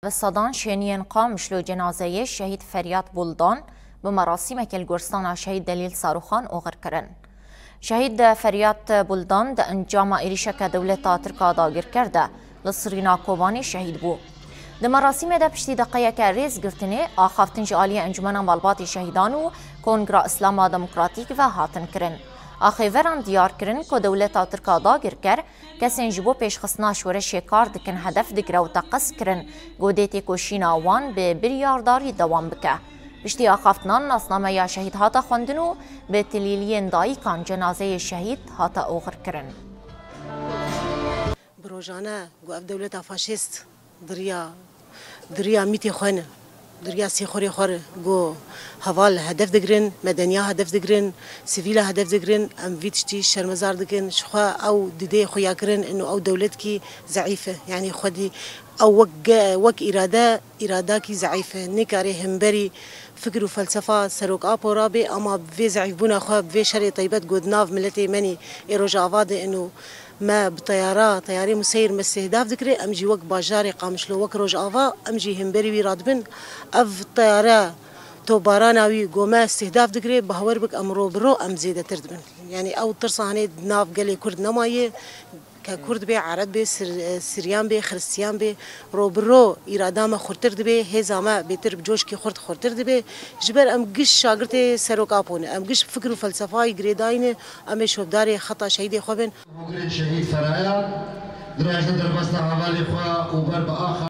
بالصدان شينيين قام شلو جنازه الشهيد فريات بولدان بمراسم الجورستان شهيد دليل صاروخان اوغر كرن. شهيد فريات بولدان ده انجام إيريشك دولة تركا داگر کرده لصرينا كوباني شهيد بو. ده مراسم ده پشتی دقیق ریز گرتنه آخافتن جعالی انجمن مالبات شهیدانو کنگرا اسلاما دموکراتیک و هاتن کرن. آخیوران دیار کرن که دولت ترکا داگر کر کسین جبو پیشخصنا شورش کار دکن هدف دگر و تقص کرن گودیتی کوشین آوان به بریارداری دوام بکه. پشتی آخافتنان ناسنامه یا شهید هاتا خوندنو به تلیلین دایی کان جنازه شهید هاتا اوغر کرن. بروجانه گو اف دولت فاشیست دریا میتی خانه دریا سیخوری خوره گو حوال هدف دگرن مدنیا هدف دگرن سیویل هدف دگرن ام ویتشتی شرمزار دگرن شخوا او دیده خویا کرن انه او دولت کی ضعیفه يعني خودی او وق اراده کی ضعیفه نکاری همبری فكر وفلسفه سروك ابو رابي اما في ضعيف بنا خو في شري طيبات جود ناف ملتي مني ايروجافاد انه ما طياري مسير مستهداف ذكري امجي وق باجاري قامشلو وق روج افا امجي همبري ويرادبن اف طياره تو باراناوي قوما استهداف ذكري بهور بك امرو برو ام زيده تردبن يعني او ترصا هني ناف قالي كرد نمايه كرد بي عرب بي سريان بي خريستيان بي روبرو إرادام خورتر دبي هزاما بيتر بجوش كي خورتر دبي جبر ام قش شاگرت سروك ابونه ام قش فكر وفلسفه يگريداين ام شوبداري خطا شهيد خوبن شهيد فرایات دراجه در بسته حوالی خوا اوبر با آخر